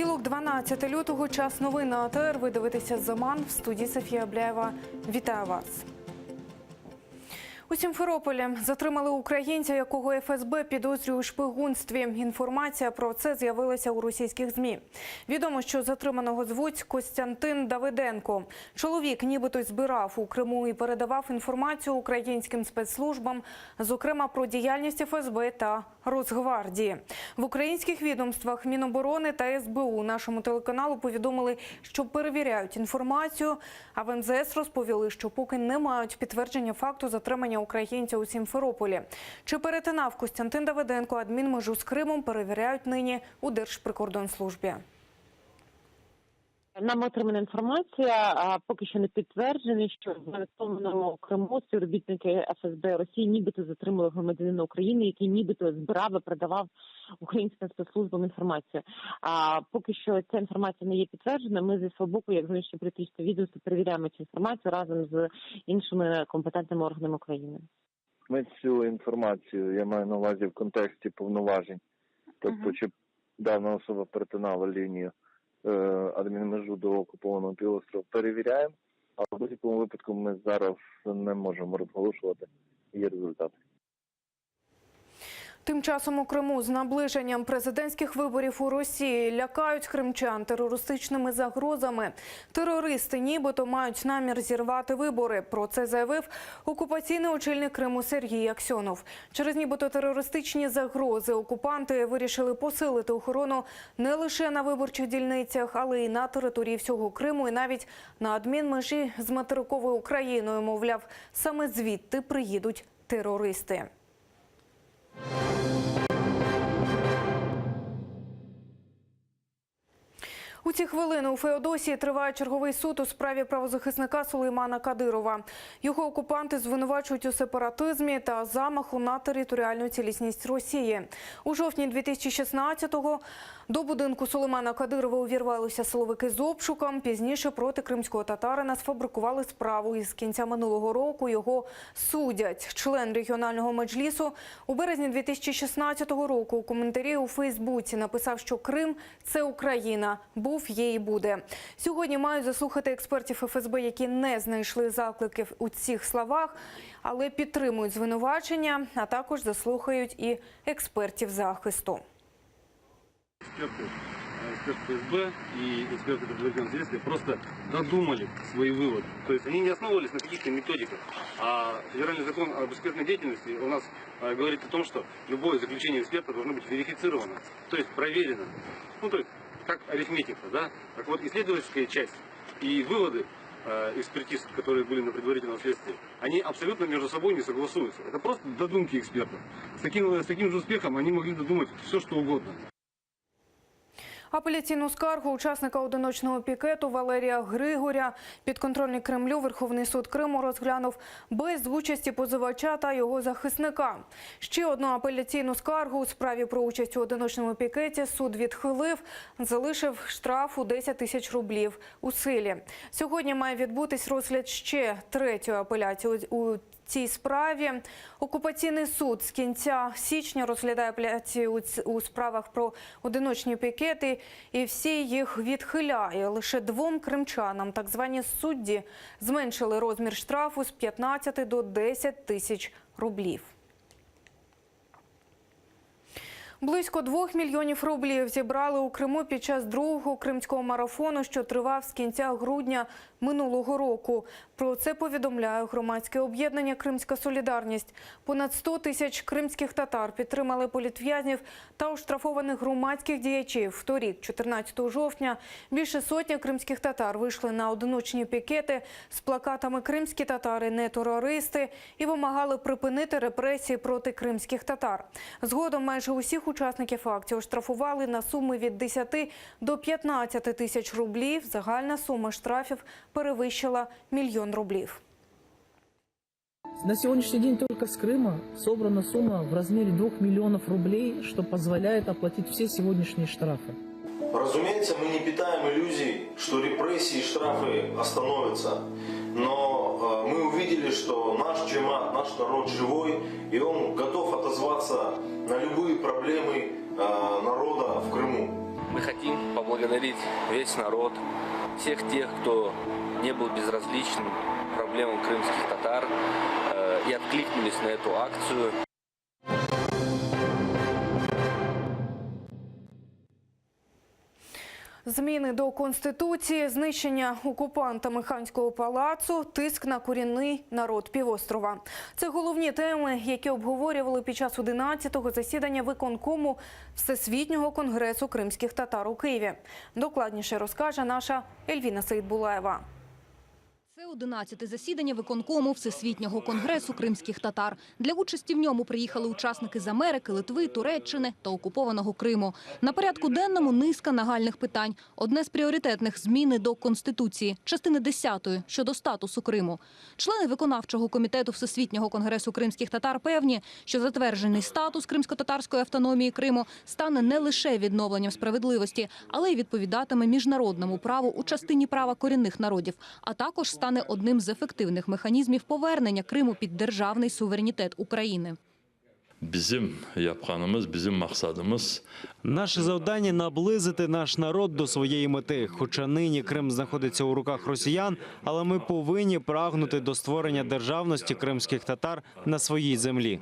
Понеділок, 12 лютого, час новин на АТР. Ви дивитеся «Заман», в студії Софія Бляєва. Вітаю вас. У Сімферополі затримали українця, якого ФСБ підозрює у шпигунстві. Інформація про це з'явилася у російських ЗМІ. Відомо, що затриманого звуть Костянтин Давиденко. Чоловік нібито збирав у Криму і передавав інформацію українським спецслужбам, зокрема про діяльність ФСБ та Росгвардії. В українських відомствах Міноборони та СБУ нашому телеканалу повідомили, що перевіряють інформацію, а в МЗС розповіли, що поки не мають підтвердження факту затримання українця у Сімферополі. Чи перетинав Костянтин Давиденко адмінмежу з Кримом, перевіряють нині у Держприкордонслужбі. Нам отримана інформація, а поки що не підтверджена, що в анексованому Криму співробітники ФСБ Росії нібито затримали громадянина України, який нібито збирав і передавав українським спецслужбам інформацію. А поки що ця інформація не є підтверджена, ми зі свого боку, як зовнішньополітичне відомство, перевіряємо цю інформацію разом з іншими компетентними органами України. Ми цю інформацію, я маю на увазі в контексті повноважень, тобто чи дана особа перетинала лінію адмінмежу до окупованого півострова, перевіряємо, а в будь-якому випадку ми зараз не можемо розголошувати її результати. Тим часом у Криму з наближенням президентських виборів у Росії лякають кримчан терористичними загрозами. Терористи нібито мають намір зірвати вибори. Про це заявив окупаційний очільник Криму Сергій Аксьонов. Через нібито терористичні загрози окупанти вирішили посилити охорону не лише на виборчих дільницях, але й на території всього Криму і навіть на адмінмежі з материковою Україною. Мовляв, саме звідти приїдуть терористи. У ці хвилини у Феодосії триває черговий суд у справі правозахисника Сулеймана Кадирова. Його окупанти звинувачують у сепаратизмі та замаху на територіальну цілісність Росії. У жовтні 2016-го до будинку Сулеймана Кадирова увірвалися силовики з обшуком. Пізніше проти кримського татарина сфабрикували справу. І з кінця минулого року його судять. Член регіонального меджлісу у березні 2016 року у коментарі у Фейсбуці написав, що Крим – це Україна. Був, є і буде. Сьогодні мають заслухати експертів ФСБ, які не знайшли закликів у цих словах, але підтримують звинувачення, а також заслухають і експертів захисту. Эксперты ФСБ и эксперты предварительного следствия просто додумали свои выводы. То есть они не основывались на каких-то методиках. А федеральный закон об экспертной деятельности у нас говорит о том, что любое заключение эксперта должно быть верифицировано, то есть проверено. Ну, то есть, как арифметика, да? Так вот, исследовательская часть и выводы экспертиз, которые были на предварительном следствии, они абсолютно между собой не согласуются. Это просто додумки экспертов. С таким же успехом они могли додумать все, что угодно. Апеляційну скаргу учасника одиночного пікету Валерія Григоря підконтрольний Кремлю Верховний суд Криму розглянув без участі позивача та його захисника. Ще одну апеляційну скаргу у справі про участь у одиночному пікеті суд відхилив, залишив штраф у 10 тисяч рублів у силі. Сьогодні має відбутись розгляд ще третьої апеляції у цій справі. Окупаційний суд з кінця січня розглядає апеляції у справах про одиночні пікети і всі їх відхиляє. Лише двом кримчанам, так звані судді, зменшили розмір штрафу з 15 до 10 тисяч рублів. Близько 2 мільйонів рублів зібрали у Криму під час другого кримського марафону, що тривав з кінця грудня минулого року. Про це повідомляє громадське об'єднання «Кримська солідарність». Понад 100 тисяч кримських татар підтримали політв'язнів та оштрафованих громадських діячів. Торік, 14 жовтня, більше сотні кримських татар вийшли на одиночні пікети з плакатами «Кримські татари не терористи» і вимагали припинити репресії проти кримських татар. Згодом майже усіх учасників акції оштрафували на суми від 10 до 15 тисяч рублів. Загальна сума штрафів перевищила 1 мільйон рублів. На сегодняшний день только с Крыма собрана сумма в размере 2 миллионов рублей, что позволяет оплатить все сегодняшние штрафы. Разумеется, мы не питаем иллюзий, что репрессии и штрафы остановятся. Но мы увидели, что наш джемат, наш народ живой, и он готов отозваться на любые проблемы народа в Крыму. Мы хотим поблагодарить весь народ, всех тех, кто не был безразличен проблемам крымских татар и откликнулись на эту акцию. Зміни до Конституції, знищення окупантами Ханського палацу, тиск на корінний народ півострова. Це головні теми, які обговорювали під час 11-го засідання виконкому Всесвітнього конгресу кримських татар у Києві. Докладніше розкаже наша Ельвіна Сейдбулаєва. Це 11-те засідання виконкому Всесвітнього конгресу кримських татар. Для участі в ньому приїхали учасники з Америки, Литви, Туреччини та окупованого Криму. На порядку денному низка нагальних питань. Одне з пріоритетних – зміни до Конституції, частини 10 щодо статусу Криму. Члени виконавчого комітету Всесвітнього конгресу кримських татар певні, що затверджений статус кримсько-татарської автономії Криму стане не лише відновленням справедливості, але й відповідатиме міжнародному праву у частині права корінних народів, а також стане одним з ефективних механізмів повернення Криму під державний суверенітет України. Bizim yapkanımız, bizim maksadımız Наше завдання – наблизити наш народ до своєї мети. Хоча нині Крим знаходиться у руках росіян, але ми повинні прагнути до створення державності кримських татар на своїй землі.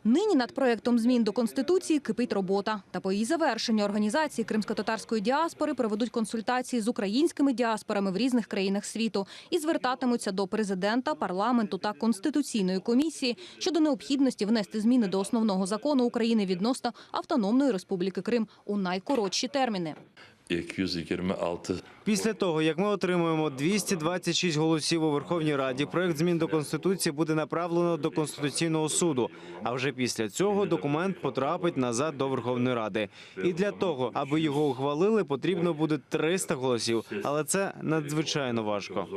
Нині над проєктом змін до Конституції кипить робота. Та по її завершенню організації кримсько-татарської діаспори проведуть консультації з українськими діаспорами в різних країнах світу і звертатимуться до президента, парламенту та Конституційної комісії щодо необхідності внести зміни до основного закону України відносно Автономної Республіки Крим у найкоротші терміни. 226. Після того, як ми отримуємо 226 голосів у Верховній Раді, проект змін до Конституції буде направлено до Конституційного суду. А вже після цього документ потрапить назад до Верховної Ради. І для того, аби його ухвалили, потрібно буде 300 голосів. Але це надзвичайно важко.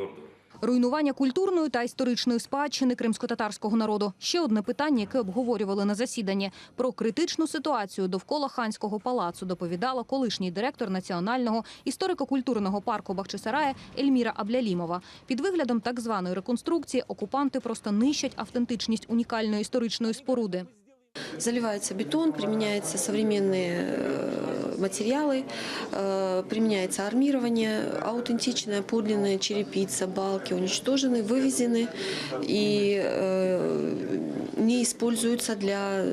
Руйнування культурної та історичної спадщини кримсько-татарського народу – ще одне питання, яке обговорювали на засіданні. Про критичну ситуацію довкола Ханського палацу доповідала колишній директор Національного історико-культурного парку Бахчисарая Ельміра Аблялімова. Під виглядом так званої реконструкції окупанти просто нищать автентичність унікальної історичної споруди. Заливается бетон, применяются современные материалы, применяется армирование, аутентичная, подлинная черепица, балки уничтожены, вывезены и не используются для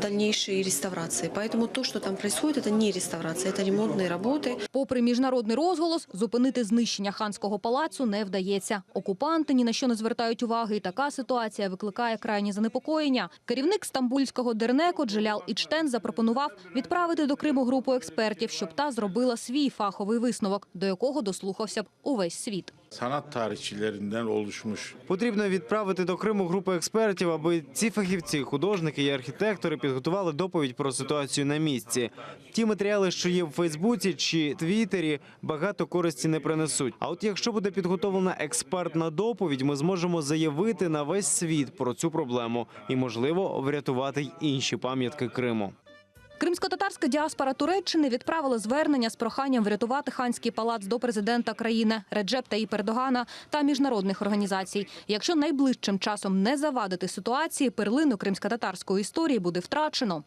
дальнейшей реставрации. Поэтому то, что там происходит, это не реставрация, это ремонтные работы. Попри міжнародний розголос, зупинити знищення Ханського палацу не вдається. Окупанти ні на що не звертають уваги, і така ситуація викликає крайнє занепокоєння. Керівник стамбульського Дернеку Джелял Ічтен запропонував відправити до Криму групу експертів, щоб та зробила свій фаховий висновок, до якого дослухався б увесь світ. Потрібно відправити до Криму групу експертів, аби ці фахівці, художники і архітектори підготували доповідь про ситуацію на місці. Ті матеріали, що є в Фейсбуці чи Твіттері, багато користі не принесуть. А от якщо буде підготовлена експертна доповідь, ми зможемо заявити на весь світ про цю проблему і, можливо, врятувати й інші пам'ятки Криму. Кримсько-татарська діаспора Туреччини відправила звернення з проханням врятувати Ханський палац до президента країни Реджеп Таїп Ердогана та міжнародних організацій. Якщо найближчим часом не завадити ситуації, перлину кримсько-татарської історії буде втрачено.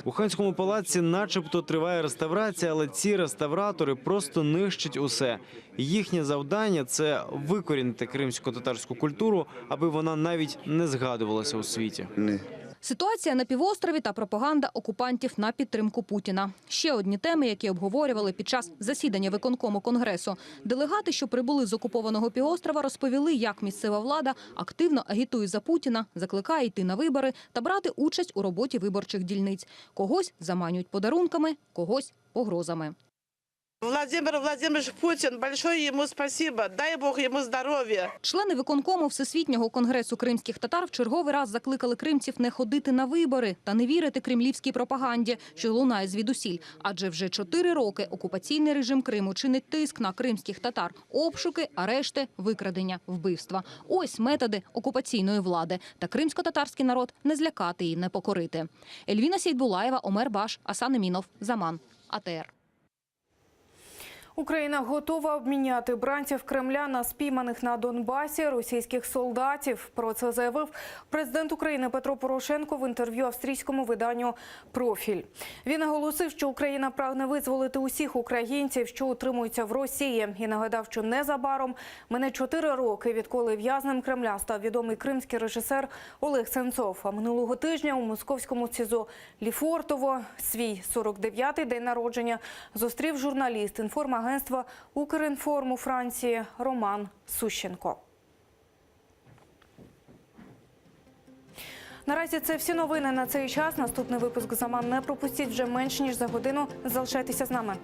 У Ханському палаці начебто триває реставрація, але ці реставратори просто нищать усе. Їхнє завдання – це викорінити кримсько-татарську культуру, аби вона навіть не згадувалася у світі. Ситуація на півострові та пропаганда окупантів на підтримку Путіна. Ще одні теми, які обговорювали під час засідання виконкому Конгресу. Делегати, що прибули з окупованого півострова, розповіли, як місцева влада активно агітує за Путіна, закликає йти на вибори та брати участь у роботі виборчих дільниць. Когось заманюють подарунками, когось погрозами. Владимир Владимирович Путин, большое ему спасибо, дай Бог ему здоров'я. Члени виконкому Всесвітнього конгресу кримських татар в черговий раз закликали кримців не ходити на вибори та не вірити кремлівській пропаганді, що лунає звідусіль. Адже вже 4 роки окупаційний режим Криму чинить тиск на кримських татар. Обшуки, арешти, викрадення, вбивства. Ось методи окупаційної влади. Та кримсько-татарський народ не злякати і не покорити. Ельвіна Сейдбулаєва, Омер Баш, Асан Емінов, Заман, АТР. Україна готова обміняти бранців Кремля на спійманих на Донбасі російських солдатів. Про це заявив президент України Петро Порошенко в інтерв'ю австрійському виданню «Профіль». Він наголосив, що Україна прагне визволити усіх українців, що утримуються в Росії. І нагадав, що незабаром мине 4 роки, відколи в'язнем Кремля став відомий кримський режисер Олег Сенцов. А минулого тижня у московському СІЗО Лефортово свій 49-й день народження зустрів журналіст інформагентства «Укрінформ» у Франції Роман Сущенко. Наразі це всі новини на цей час. Наступний випуск «Заман» не пропустіть вже менш ніж за годину. Залишайтеся з нами.